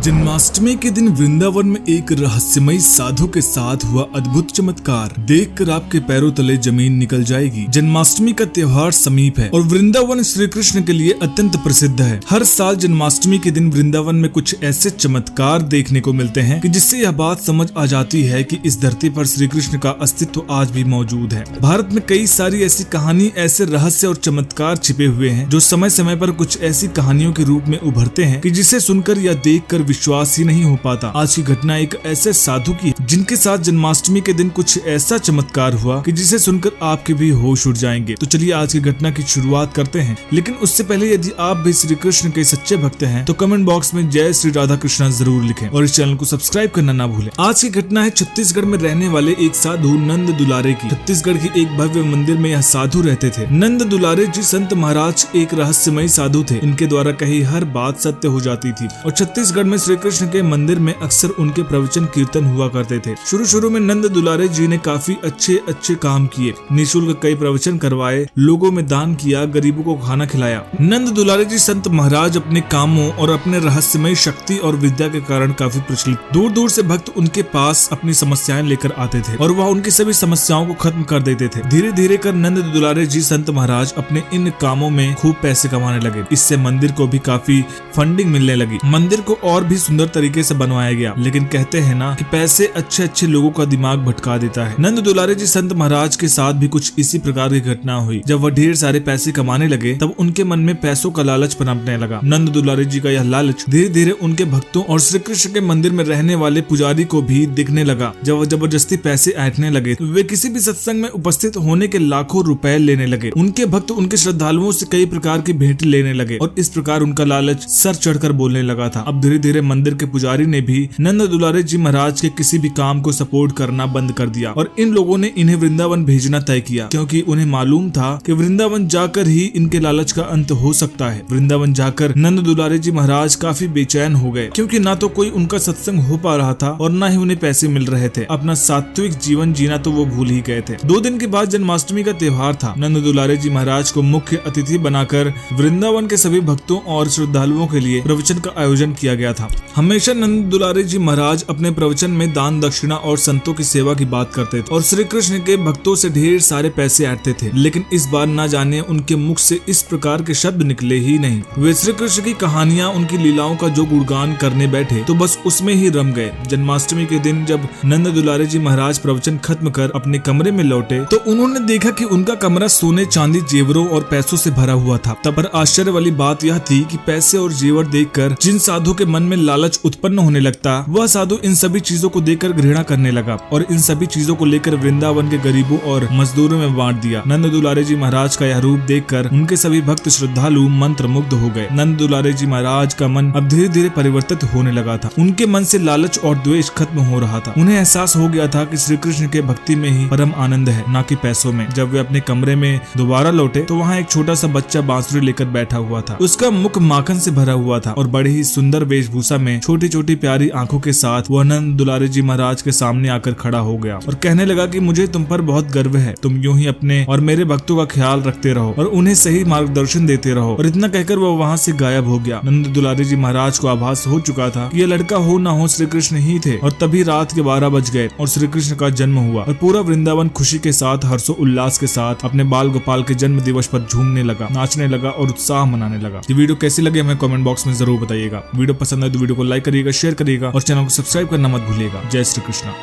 जन्माष्टमी के दिन वृंदावन में एक रहस्यमयी साधु के साथ हुआ अद्भुत चमत्कार देखकर आपके पैरों तले जमीन निकल जाएगी। जन्माष्टमी का त्योहार समीप है और वृंदावन श्री कृष्ण के लिए अत्यंत प्रसिद्ध है। हर साल जन्माष्टमी के दिन वृंदावन में कुछ ऐसे चमत्कार देखने को मिलते हैं कि जिससे यह बात समझ आ जाती है कि इस धरती पर श्री कृष्ण का अस्तित्व आज भी मौजूद है। भारत में कई सारी ऐसी कहानी, ऐसे रहस्य और चमत्कार छिपे हुए हैं जो समय समय पर कुछ ऐसी कहानियों के रूप में उभरते हैं कि जिसे सुनकर या देखकर विश्वास ही नहीं हो पाता। आज की घटना एक ऐसे साधु की जिनके साथ जन्माष्टमी के दिन कुछ ऐसा चमत्कार हुआ कि जिसे सुनकर आपके भी होश उड़ जाएंगे। तो चलिए आज की घटना की शुरुआत करते हैं, लेकिन उससे पहले यदि आप भी श्री कृष्ण के सच्चे भक्त हैं तो कमेंट बॉक्स में जय श्री राधा कृष्णा जरूर लिखें और इस चैनल को सब्सक्राइब करना ना भूलें। आज की घटना है छत्तीसगढ़ में रहने वाले एक साधु नंद दुलारे की। छत्तीसगढ़ की एक भव्य मंदिर में यह साधु रहते थे। नंद दुलारे जी संत महाराज एक रहस्यमयी साधु थे। इनके द्वारा कही हर बात सत्य हो जाती थी और छत्तीसगढ़ में श्री कृष्ण के मंदिर में अक्सर उनके प्रवचन कीर्तन हुआ करते थे। शुरू में नंद दुलारे जी ने काफी अच्छे काम किए। निःशुल्क कई प्रवचन करवाए, लोगों में दान किया, गरीबों को खाना खिलाया। नंद दुलारे जी संत महाराज अपने कामों और अपने रहस्यमय शक्ति और विद्या के कारण काफी प्रचलित। दूर दूर से भक्त उनके पास अपनी समस्याएं लेकर आते थे और वह उनकी सभी समस्याओं को खत्म कर देते थे। धीरे धीरे कर नंद दुलारे जी संत महाराज अपने इन कामों में खूब पैसे कमाने लगे। इससे मंदिर को भी काफी फंडिंग मिलने लगी। मंदिर को और भी सुंदर तरीके से बनवाया गया, लेकिन कहते हैं ना कि पैसे अच्छे लोगों का दिमाग भटका देता है। नंद दुलारे जी संत महाराज के साथ भी कुछ इसी प्रकार की घटना हुई। जब वह ढेर सारे पैसे कमाने लगे तब उनके मन में पैसों का लालच पनपने लगा। नंद दुलारे जी का यह लालच धीरे धीरे उनके भक्तों और श्री कृष्ण के मंदिर में रहने वाले पुजारी को भी दिखने लगा। जब वह जबरदस्ती पैसे ऐंठने लगे तो वे किसी भी सत्संग में उपस्थित होने के लाखों रुपए लेने लगे। उनके भक्त उनके श्रद्धालुओं से कई प्रकार की भेंट लेने लगे और इस प्रकार उनका लालच सर चढ़कर बोलने लगा था। अब धीरे धीरे मंदिर के पुजारी ने भी नंद दुलारे जी महाराज के किसी भी काम को सपोर्ट करना बंद कर दिया और इन लोगों ने इन्हें वृंदावन भेजना तय किया, क्योंकि उन्हें मालूम था कि वृंदावन जाकर ही इनके लालच का अंत हो सकता है। वृंदावन जाकर नंद दुलारे जी महाराज काफी बेचैन हो गए, क्योंकि ना तो कोई उनका सत्संग हो पा रहा था और ना ही उन्हें पैसे मिल रहे थे। अपना सात्विक जीवन जीना तो वो भूल ही गए थे। 2 दिन के बाद जन्माष्टमी का त्योहार था। नंद दुलारे जी महाराज को मुख्य अतिथि बनाकर वृंदावन के सभी भक्तों और श्रद्धालुओं के लिए प्रवचन का आयोजन किया गया था। हमेशा नंद दुलारे जी महाराज अपने प्रवचन में दान दक्षिणा और संतों की सेवा की बात करते थे और श्री कृष्ण के भक्तों से ढेर सारे पैसे ऐंठते थे। लेकिन इस बार ना जाने उनके मुख से इस प्रकार के शब्द निकले ही नहीं। वे श्री कृष्ण की कहानियां, उनकी लीलाओं का जो गुणगान करने बैठे तो बस उसमें ही रम गए। जन्माष्टमी के दिन जब नंद दुलारे जी महाराज प्रवचन खत्म कर अपने कमरे में लौटे तो उन्होंने देखा कि उनका कमरा सोने, चांदी, जेवरों और पैसों से भरा हुआ था। तब पर आश्चर्य वाली बात यह थी कि पैसे और जेवर देखकर जिन साधु के मन में लालच उत्पन्न होने लगता, वह साधु इन सभी चीजों को देखकर घृणा करने लगा और इन सभी चीजों को लेकर वृंदावन के गरीबों और मजदूरों में बांट दिया। नंद दुलारे जी महाराज का यह रूप देखकर उनके सभी भक्त श्रद्धालु मंत्र मुग्ध हो गए। नंद दुलारे जी महाराज का मन अब धीरे धीरे परिवर्तित होने लगा था। उनके मन से लालच और द्वेष खत्म हो रहा था। उन्हें एहसास हो गया था कि श्री कृष्ण के भक्ति में ही परम आनंद है, ना कि पैसों में। जब वे अपने कमरे में दोबारा लौटे तो वहाँ एक छोटा सा बच्चा बांसुरी लेकर बैठा हुआ था। उसका मुख माखन से भरा हुआ था और बड़े ही सुंदर वेशभूषा में छोटी छोटी प्यारी आंखों के साथ वह नंद दुलारे जी महाराज के सामने आकर खड़ा हो गया और कहने लगा कि मुझे तुम पर बहुत गर्व है। तुम यूं ही अपने और मेरे भक्तों का ख्याल रखते रहो और उन्हें सही मार्गदर्शन देते रहो। और इतना कहकर वह वहाँ से गायब हो गया। नंद दुलारे जी महाराज को आभास हो चुका था कि यह लड़का हो ना हो श्री कृष्ण ही थे और तभी रात के 12 बज गए और श्री कृष्ण का जन्म हुआ और पूरा वृंदावन खुशी के साथ, हर्षो उल्लास के साथ अपने बाल गोपाल के जन्म दिवस पर झूमने लगा, नाचने लगा और उत्साह मनाने लगा। ये वीडियो कैसी लगी हमें कमेंट बॉक्स में जरूर बताइएगा। वीडियो पसंद है तो वीडियो को लाइक करिएगा, शेयर करिएगा और चैनल को सब्सक्राइब करना मत भूलिएगा। जय श्री कृष्ण।